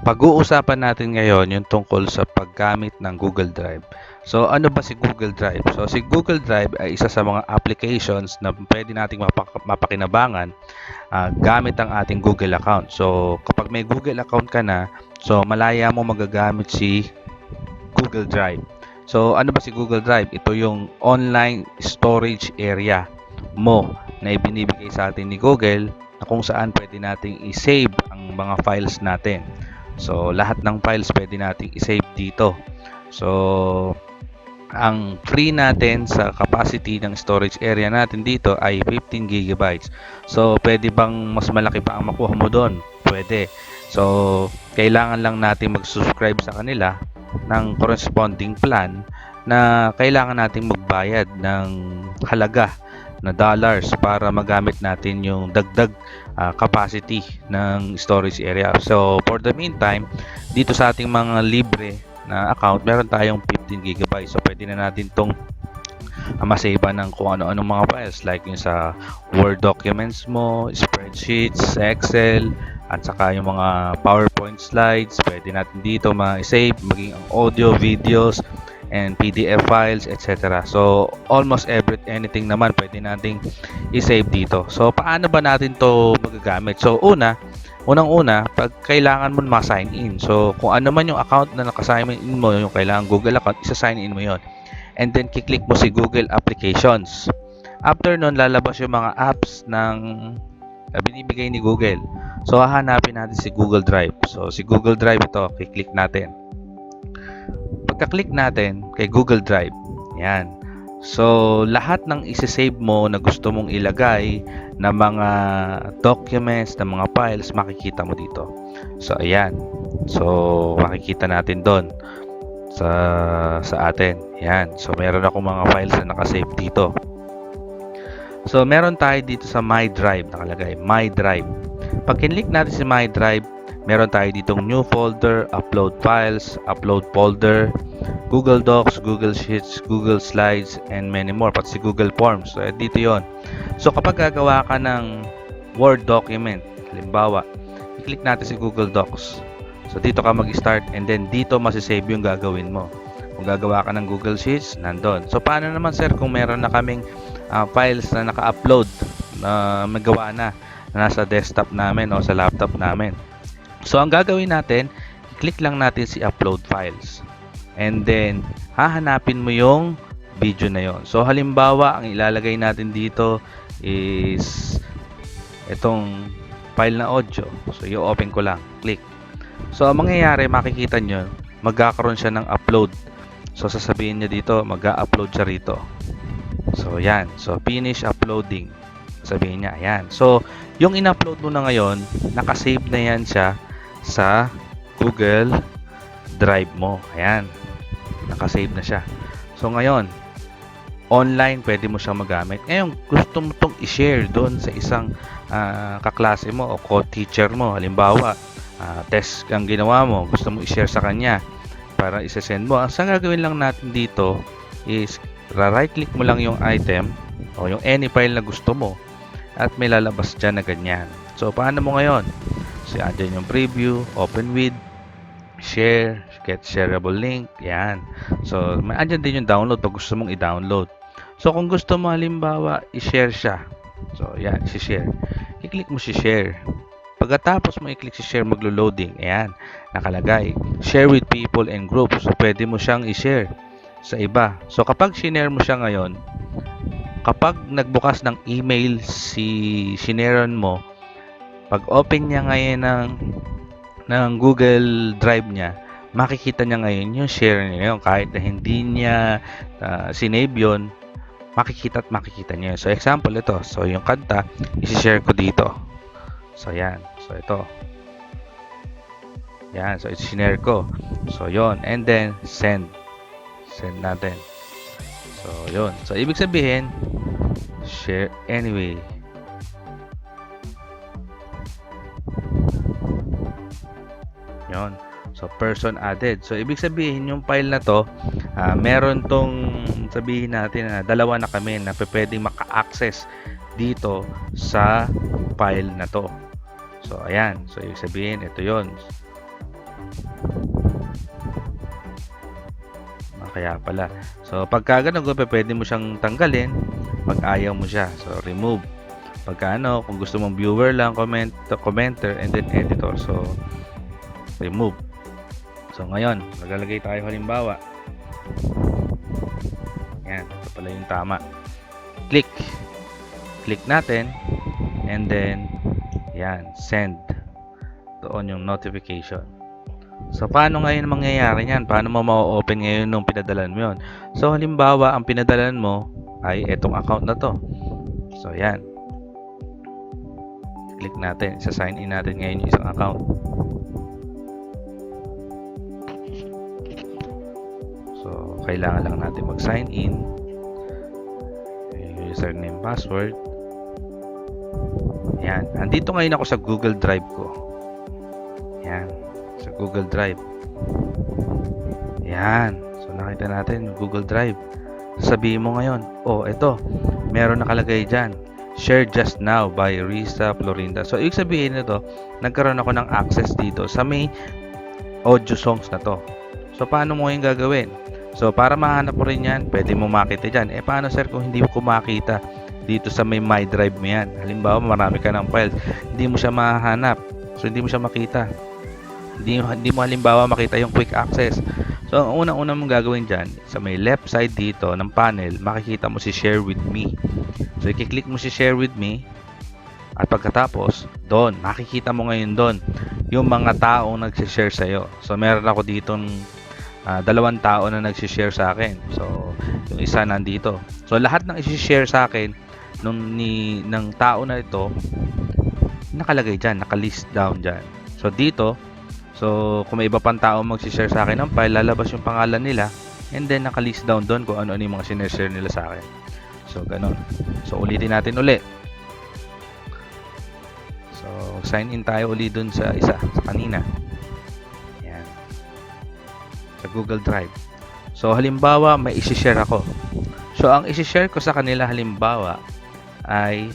Pag-uusapan natin ngayon yung tungkol sa paggamit ng Google Drive. So, ano ba si Google Drive? So, si Google Drive ay isa sa mga applications na pwede nating mapakinabangan gamit ang ating Google account. So, kapag may Google account ka na, so malaya mo magagamit si Google Drive. So, ano ba si Google Drive? Ito yung online storage area mo na ibinibigay sa atin ni Google na kung saan pwede nating i-save ang mga files natin. So, lahat ng files pwede nating i-save dito. So, ang free natin sa capacity ng storage area natin dito ay 15 gigabytes. So, pwede bang mas malaki pa ang makuha mo doon? Pwede. So, kailangan lang natin mag-subscribe sa kanila ng corresponding plan na kailangan nating magbayad ng halaga na dollars para magamit natin yung dagdag capacity ng storage area. So, for the meantime, dito sa ating mga libre na account, meron tayong 15 gigabytes. So, pwede na natin itong masave ng kung ano-anong mga files like yung sa Word documents mo, spreadsheets, Excel, at saka yung mga PowerPoint slides. Pwede natin dito ma-save, maging ang audio, videos, and PDF files, etc. So, almost anything naman pwede nating i-save dito. So, paano ba natin to magagamit? So, unang-una, pag kailangan mo ma-sign in. So, kung ano man yung account na naka-sign in mo, yung kailangan Google account, isa-sign in mo yon. And then, kiklik mo si Google Applications. After nun, lalabas yung mga apps ng binibigay ni Google. So, hahanapin natin si Google Drive. So, si Google Drive ito, kiklik natin. Pagka-click natin kay Google Drive, yan. So, lahat ng isi-save mo na gusto mong ilagay na mga documents, na mga files, makikita mo dito. So, ayan. So, makikita natin doon sa atin. Yan. So, meron ako mga files na nakasave dito. So, meron tayo dito sa My Drive, nakalagay, My Drive. Pag kinlik natin si My Drive, meron tayo ditong new folder, upload files, upload folder, Google Docs, Google Sheets, Google Slides, and many more. Pati si Google Forms. So, dito yon. So, kapag gagawa ka ng Word document, halimbawa, i-click natin si Google Docs. So, dito ka mag-start and then dito masisave yung gagawin mo. Kung gagawa ka ng Google Sheets, nandun. So, paano naman sir kung meron na kaming files na naka-upload na magawa na nasa desktop namin o sa laptop namin? So, ang gagawin natin, click lang natin si upload files. And then, hahanapin mo yung video na yon. So, halimbawa, ang ilalagay natin dito is itong file na audio. So, i-open ko lang. Click. So, ang mangyayari, makikita nyo, magkakaroon siya ng upload. So, sasabihin niya dito, mag-upload siya rito. So, yan. So, finish uploading. Sabihin niya, ayan. So, yung in-upload mo na ngayon, nakasave na yan siya sa Google Drive mo. Ayan. Nakasave na siya. So, ngayon, online, pwede mo siyang magamit. Ngayon, gusto mo itong i-share doon sa isang kaklase mo o co-teacher mo. Halimbawa, test ang ginawa mo, gusto mo i-share sa kanya para isa-send mo. Ang gagawin lang natin dito is right click mo lang yung item o yung any file na gusto mo at may lalabas dyan na ganyan. So, paano mo ngayon? So, andyan yung preview, open with, share, get shareable link, yan. So, may andyan din yung download pag gusto mong i-download. So, kung gusto mo halimbawa, i-share siya. So, yan, i-share. I-click mo si share. Pagkatapos mo i-click si share, maglo-loading. Ayan, nakalagay. Share with people and groups. So, pwede mo siyang i-share sa iba. So, kapag shinare mo siya ngayon, kapag nagbukas ng email si shineron mo, pag open niya ngayon ng Google Drive niya, makikita niya ngayon yung share niya yun. Kahit na hindi niya sinave yun, makikita niya. So, example ito. So, yung kanta, isi-share ko dito. So, yan. So, ito. Yan. So, isi-share ko. So, yon. And then, send. Send natin. So, yon. So, ibig sabihin, share anyway. Yon. So, person added. So, ibig sabihin, yung file na to, meron tong, sabihin natin na dalawa na kami na pwedeng maka-access dito sa file na to. So, ayan. So, ibig sabihin, ito yon. Kaya pala. So, pagka ganun, pwede mo siyang tanggalin pag ayaw mo siya. So, remove. Pagka kung gusto mong viewer lang, commenter, and then editor. So, remove. So, ngayon, maglalagay tayo halimbawa. Yan, ito pala yung tama. Click. Click natin. And then, yan, send. Doon yung notification. So, paano ngayon mangyayari yan? Paano mo ma-open ngayon nung pinadalan mo yun? So, halimbawa, ang pinadalan mo ay etong account na to. So, yan. Click natin. Isa-sign in natin ngayon yung isang account. So, kailangan lang natin mag-sign in. Username, password. Yan. Andito ngayon ako sa Google Drive ko. Yan. Sa Google Drive. Yan. So, nakita natin yung Google Drive. Sabihin mo ngayon, ito. Meron nakalagay dyan. Share just now by Risa Florinda. So, ibig sabihin nito, nagkaroon ako ng access dito sa may audio songs na to. So, paano mo yung gagawin? So, para mahanap mo rin yan, pwede mo makita dyan. Paano sir kung hindi ko makita dito sa may My Drive mo yan? Halimbawa, marami ka ng files. Hindi mo siya mahanap. So, hindi mo siya makita. Hindi mo halimbawa makita yung quick access. So, ang unang-una mong gagawin dyan, sa may left side dito ng panel, makikita mo si Share with Me. So, i-click mo si Share with Me. At pagkatapos, doon, makikita mo ngayon doon yung mga taong nagsishare sa'yo. So, meron ako ditong 2 tao na nagsishare sa akin. So, yung isa nandito. So, lahat ng isi-share sa akin ng tao na ito, nakalagay dyan, nakalist down dyan. So, dito, kung may iba pang tao magsishare sa akin ng file, lalabas yung pangalan nila, and then nakalist down doon kung ano-ano yung mga sineshare nila sa akin. So, ganun. So, ulitin natin uli. So, sign in tayo uli dun sa isa, sa kanina. Yan. Sa Google Drive. So, halimbawa, may isi-share ako. So, ang isi-share ko sa kanila, halimbawa, ay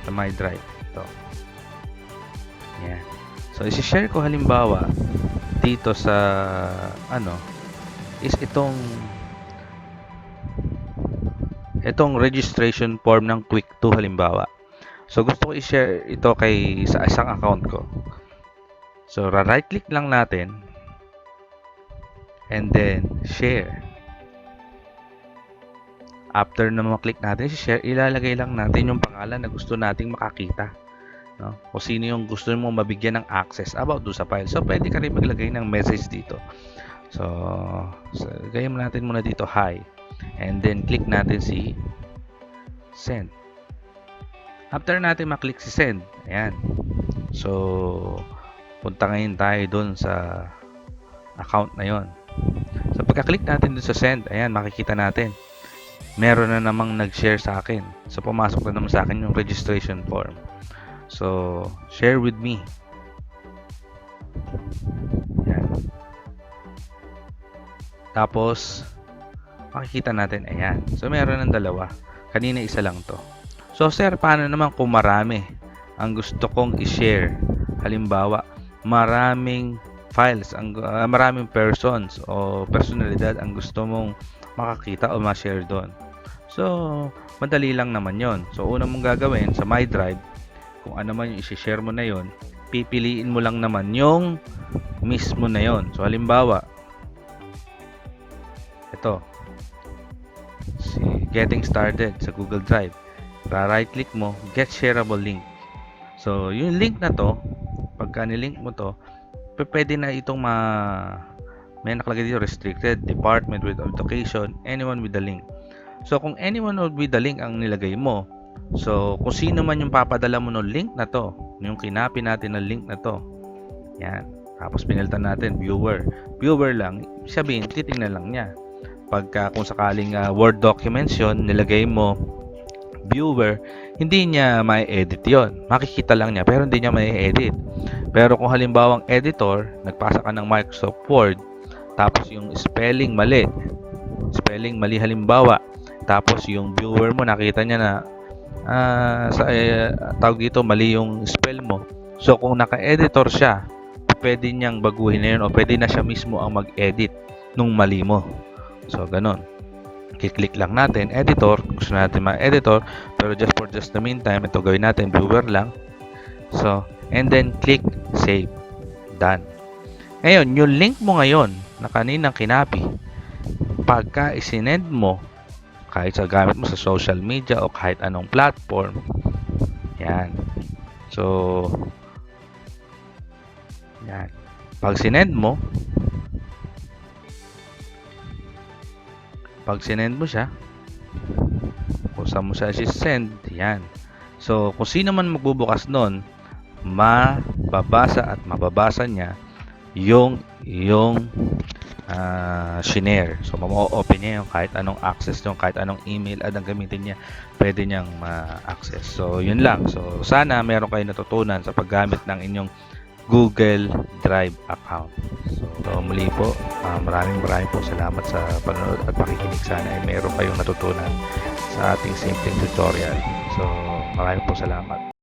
sa My Drive. Ito. Yan. So, isi-share ko halimbawa dito sa is itong registration form ng Quick2 halimbawa. So, gusto ko i-share ito sa isang account ko. So, right click lang natin and then share. After na maklik natin share, ilalagay lang natin yung pangalan na gusto nating makakita. No? O sino yung gusto mo mabigyan ng access about do sa file. So, pwede ka rin maglagay ng message dito. So gawin natin muna dito, hi. And then, click natin si send. After natin maklik si send, ayan. So, punta ngayon tayo dun sa account na yon. So, pagka-click natin dun sa send, ayan, makikita natin. Meron na namang nag-share sa akin. So, pumasok na naman sa akin yung registration form. So, share with me. Ayan. Tapos, makikita natin, ayan. So, meron ng 2. Kanina isa lang to. So, sir, paano naman kung marami ang gusto kong i-share? Halimbawa, maraming files, maraming persons o personalidad ang gusto mong makakita o ma-share doon. So, madali lang naman yon. So, una mong gagawin sa My Drive, kung ano man yung i-share mo na yon, pipiliin mo lang naman yung mismo na yon. So, halimbawa, ito, si Getting Started sa Google Drive. Right click mo, Get Shareable Link. So, yung link na to, pagka nilink mo to, pwede na itong may nakalagay dito, restricted, department with education, anyone with the link. So, kung anyone with the link ang nilagay mo, so, kung sino man yung papadala mo ng link na to, yung kinapin natin ng link na to, yan. Tapos, pinalitan natin, viewer. Viewer lang, sabihin, titingnan lang niya. Pagka kung sakaling Word documents yun, nilagay mo, viewer, hindi niya ma-edit yon. Makikita lang niya, pero hindi niya ma-edit. Pero kung halimbawang editor, nagpasa ka ng Microsoft Word, tapos yung spelling mali halimbawa, tapos yung viewer mo nakita niya na tawag dito, mali yung spell mo, So, kung naka-editor siya, pwede niyang baguhin na yun o pwede na siya mismo ang mag-edit nung mali mo. So, ganun. Kiklik lang natin, editor. Gusto natin ma-editor, pero just the meantime, ito gawin natin, viewer lang. So, and then click save. Done. Ngayon, yung link mo ngayon na kaninang kinapi, pagka isinend mo, kahit sa gamit mo sa social media o kahit anong platform, yan. So, yan. Pag sinend mo siya, kung saan mo siya send, yan. So, kung sino man magbubukas nun, mababasa niya yung shinare. So, ma-open niya yung kahit anong access, yung kahit anong email ang gamitin niya, pwede niyang ma-access. So, yun lang. So, sana meron kayo natutunan sa paggamit ng inyong Google Drive account. So muli po, maraming po salamat sa panonood at pakikinig. Sana ay meron kayong natutunan sa ating simple tutorial. So, maraming po salamat.